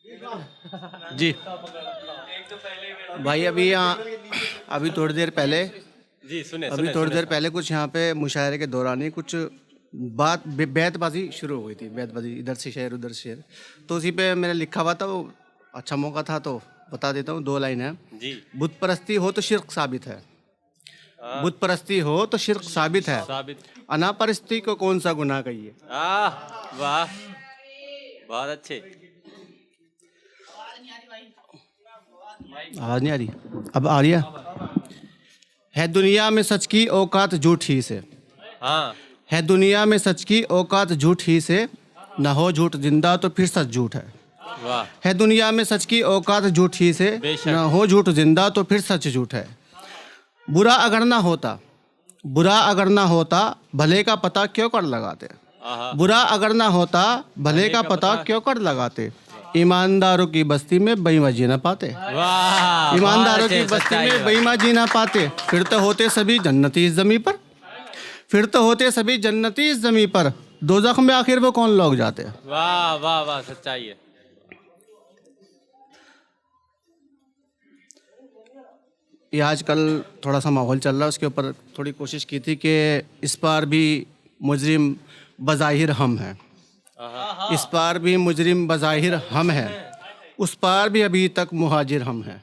जी भाई, अभी थोड़ी देर पहले जी सुने अभी थोड़ी देर पहले कुछ यहाँ पे मुशायरे के दौरान ही कुछ बैतबाजी शुरू हो गई थी। बैतबाजी, इधर से शेर उधर शेर, तो उसी पे मैंने लिखा हुआ था। वो अच्छा मौका था तो बता देता हूँ। 2 लाइन है जी। बुत परस्ती हो तो शिर्क साबित है, बुत परस्ती हो तो शिर्क साबित है, अनापरस्ती को कौन सा गुनाह कहिए। वाह, बहुत अच्छे। आवाज नहीं आ रही? अब आ रही है दुनिया में सच की औकात झूठ ही से। हाँ, है दुनिया में सच की औकात झूठ ही से, न हो झूठ जिंदा तो फिर सच झूठ है। वाह। है दुनिया में सच की औकात झूठ ही से, न हो झूठ जिंदा तो फिर सच झूठ है। बुरा अगर ना होता भले का पता क्यों कर लगाते। बुरा अगर ना होता भले का पता क्यों कर लगाते। ईमानदारों की बस्ती में बेईमान जी ना पाते। ईमानदारों की बस्ती में बेईमान जी ना पाते। फिर तो होते सभी जन्नती इस जमी पर, फिर तो होते सभी जन्नती इस जमी पर। दोज़ख में आखिर वो कौन लोग जाते हैं। वाह वाह वाह, सच्चाई है। ये आजकल थोड़ा सा माहौल चल रहा है, उसके ऊपर थोड़ी कोशिश की थी कि इस बार भी मुजरिम बज़ाहिर हम हैं, इस पार भी मुजरिम बज़ाहिर हम हैं, उस पार भी अभी तक मुहाजिर हम हैं।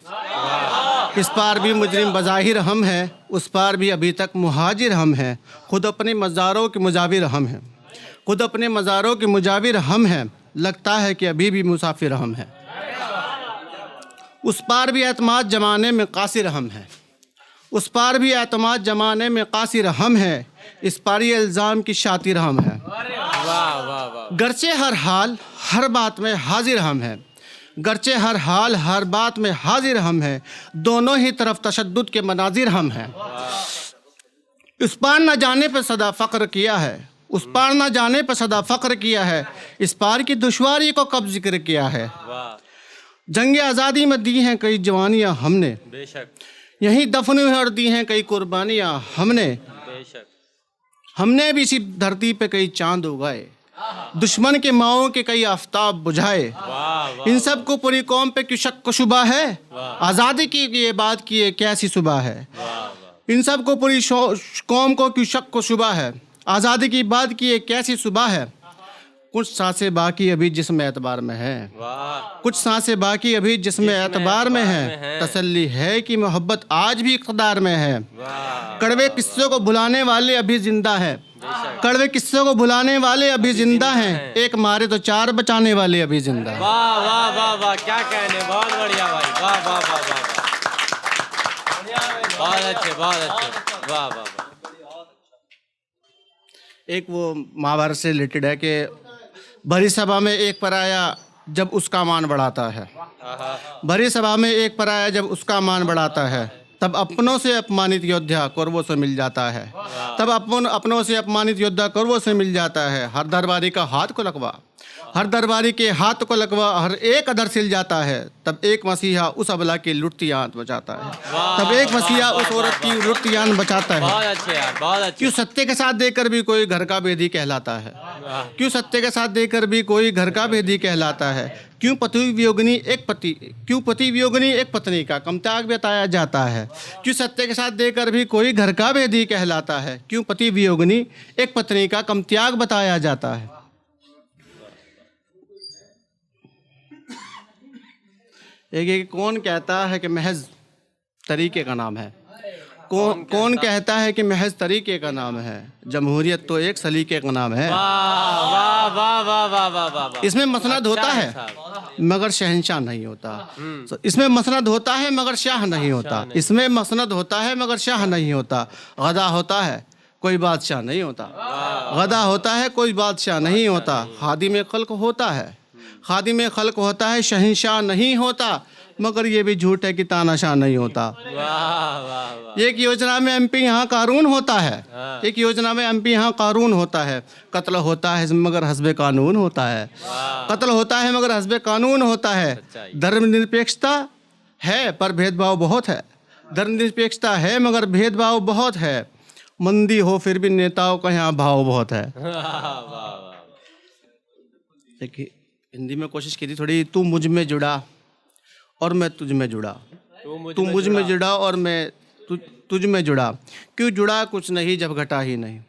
इस पार भी मुजरिम बज़ाहिर हम हैं, उस पार भी अभी तक मुहाजिर हम हैं। खुद अपने मज़ारों के मुजाविर हम हैं, खुद अपने मज़ारों के मुजाविर हम हैं। लगता है कि अभी भी मुसाफिर हम हैं। उस पार भी एतमाद जमाने में कासिर हम हैं, उस पार भी एतमाद जमाने में कासिर हम हैं। इस पार ये इल्ज़ाम की शातिर हम हैं। गरचे हर हाल हर बात में हाजिर हम हैं, गरचे हर हाल हर बात में हाजिर हम हैं। दोनों ही तरफ तशद्दुद के मनाजिर हम हैं। उस पार न जाने पर सदा फ़ख्र किया है, उस पार न जाने पर सदा फ़ख्र किया है। इस पार की दुश्वारी को कब जिक्र किया है। जंग आज़ादी में दी हैं कई जवानियाँ हमने, बेशक। यहीं दफन हुए और दी हैं कई कुर्बानियाँ हमने। बेशक। हमने भी इसी धरती पे कई चांद उगाए, दुश्मन के माओं के कई आफ्ताब बुझाए। इन सब को पूरी कौम पे क्यों शक व शुबा है। आज़ादी की ये बात की है कैसी सुबह है। इन सब को पूरी कौम को क्यों शक व शुबा है। आज़ादी की बात की है कैसी सुबह है। कुछ सांसें बाकी अभी जिस्म एतबार में है, कुछ सांसें बाकी अभी जिस्म एतबार में है। तसल्ली है कि मोहब्बत आज भी इक़्तिदार में है। कड़वे किस्सों को भुलाने वाले अभी जिंदा हैं, कड़वे किस्सों को भुलाने वाले अभी जिंदा हैं। एक मारे तो 4 बचाने वाले अभी जिंदा हैं। वाह वाह वाह वाह, क्या कहने, बहुत बढ़िया भाई, वाह वाह वाह वाह, बहुत अच्छे, बहुत अच्छे, वाह वाह। एक वो महाभारत से रिलेटेड है कि भरी सभा में एक पराया जब उसका मान बढ़ाता है, भरी सभा में एक पराया जब उसका मान बढ़ाता है। तब अपनों से अपमानित योद्धा कौरवों से मिल जाता है, तब अपनों से अपमानित योद्धा कौरवों से मिल जाता है। हर दरबारी का हाथ को लगवा, हर दरबारी के हाथ को लगवा, हर एक अधर सिल जाता है। तब एक मसीहा उस अबला की लुटती आंत बचाता है, तब एक मसीहा उस औरत की लुटती आंत बचाता है। बहुत अच्छे यार, बहुत अच्छे। क्यों सत्य के साथ देकर भी कोई घर का भेदी कहलाता है, क्यों सत्य के साथ देकर भी कोई घर का भेदी कहलाता है। क्यों पति वियोगिनी एक पत्नी का कम त्याग बताया जाता है। क्यों सत्य के साथ देकर भी कोई घर का भेदी कहलाता है। क्यों पति वियोगिनी एक पत्नी का कम त्याग बताया जाता है। एक कौन कहता है कि महज तरीके का नाम है, कौन कहता है कि महज तरीके का नाम है। जमहूरियत तो एक सलीके का नाम है। वाह वाह वाह वाह वाह वाह। इसमें मसनद होता है मगर शहंशाह नहीं होता। इसमें मसनद होता है मगर शाह नहीं होता। इसमें मसनद होता है मगर शाह नहीं होता। गदा होता है कोई बादशाह नहीं होता, गदा होता है कोई बादशाह नहीं होता। खादिम खल्क होता है, खादिम खल्क होता है, शहंशाह नहीं होता। मगर ये भी झूठ है कि तानाशाह नहीं होता। एक योजना में एमपी यहाँ कानून होता है, एक योजना में एमपी यहाँ कानून होता है। कत्ल होता है मगर हस्बे कानून होता है, कत्ल होता है मगर हस्बे कानून होता है। धर्मनिरपेक्षता है पर भेदभाव बहुत है, धर्मनिरपेक्षता है मगर भेदभाव बहुत है। मंदी हो फिर भी नेताओं का यहाँ भाव बहुत है। हिंदी में कोशिश की थी थोड़ी। तू मुझ में जुड़ा और मैं तुझ में जुड़ा, तू मुझ में जुड़ा और मैं तुझ में जुड़ा, क्यों जुड़ा कुछ नहीं जब घटा ही नहीं।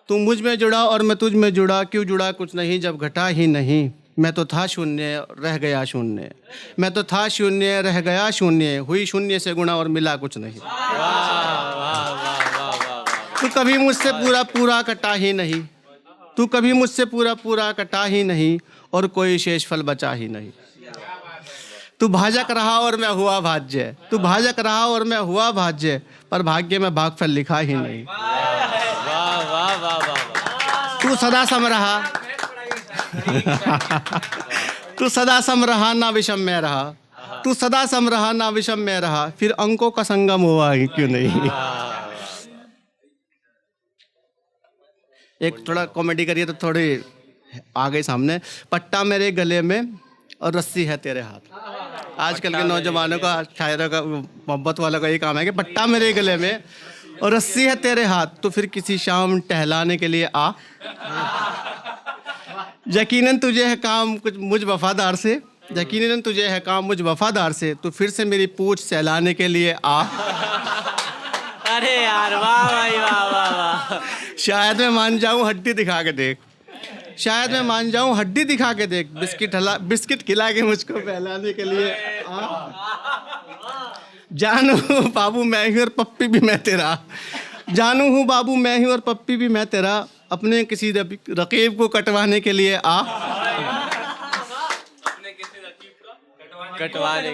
तू मुझ में जुड़ा और मैं तुझ में जुड़ा, क्यों जुड़ा कुछ नहीं जब घटा ही नहीं। मैं तो था शून्य रह गया शून्य, मैं तो था शून्य रह गया शून्य, हुई शून्य से गुणा और मिला कुछ नहीं। तू कभी मुझसे पूरा पूरा कटा ही नहीं, तू कभी मुझसे पूरा पूरा कटा ही नहीं, और कोई शेष फल बचा ही नहीं। तू भाजक रहा और मैं हुआ भाज्य, तू भाजक रहा और मैं हुआ भाज्य, पर भाग्य में भागफल लिखा ही नहीं। तू सदा सम रहा तू सदा सम रहा ना विषम में रहा, तू सदा सम रहा ना विषम में रहा, फिर अंकों का संगम हुआ ही क्यों नहीं। एक थोड़ा कॉमेडी करिए तो थोड़ी आ गई सामने। पट्टा मेरे गले में और रस्सी है तेरे हाथ। आजकल के नौजवानों का, शायरों का, मोहब्बत वालों का ये काम है कि पट्टा मेरे गले में और रस्सी है तेरे हाथ, तो फिर किसी शाम टहलाने के लिए आ। यकीनन तुझे है काम कुछ मुझ वफादार से, यकीनन तुझे है काम मुझ वफादार से, तो फिर से मेरी पूछ सहलाने के लिए आ। अरे यार वाह भाई वाह वाह वाह। शायद मैं मान जाऊं हड्डी दिखा के देख, शायद मैं मान जाऊं हड्डी दिखा के देख, बिस्किट खिला के मुझको पहलाने के लिए आ। जानू बाबू मैं ही और पप्पी भी मैं तेरा, जानू हूँ बाबू मैं ही और पप्पी भी मैं तेरा, अपने किसी रकीब को कटवाने के लिए आ। कटवाने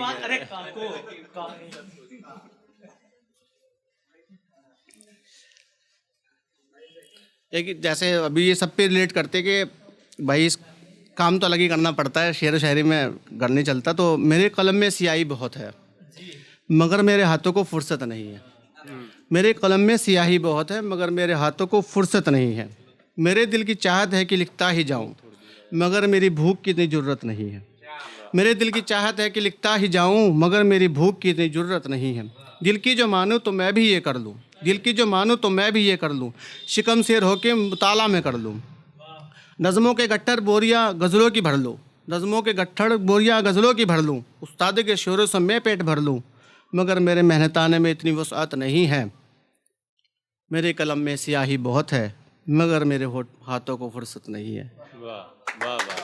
एक जैसे अभी ये सब पे रिलेट करते कि भाई इस काम तो अलग ही करना पड़ता है, शेर व शायरी में घर नहीं चलता। तो मेरे कलम में स्याही बहुत है मगर मेरे हाथों को फुर्सत नहीं है। मेरे कलम में स्याही बहुत है मगर मेरे हाथों को फुर्सत नहीं है। मेरे दिल की चाहत है कि लिखता ही जाऊं मगर मेरी भूख की इतनी ज़रूरत नहीं है। मेरे दिल की चाहत है कि लिखता ही जाऊं मगर मेरी भूख की इतनी ज़रूरत नहीं है। दिल की जो मानूं तो मैं भी ये कर लूं, दिल की जो मानूं तो मैं भी ये कर लूं, शिकम शेर होके मुताला में कर लूं। नज़मों के गट्ठर बोरियां गज़लों की भर लूं, नज़मों के गट्ठर बोरियां गज़लों की भर लूं, उस्ताद के शोरों से मैं पेट भर लूं मगर मेरे मेहनताने में इतनी वसअत नहीं है। मेरे कलम में स्याही बहुत है मगर मेरे हाथों को फुर्सत नहीं है। वाह वाह वाह।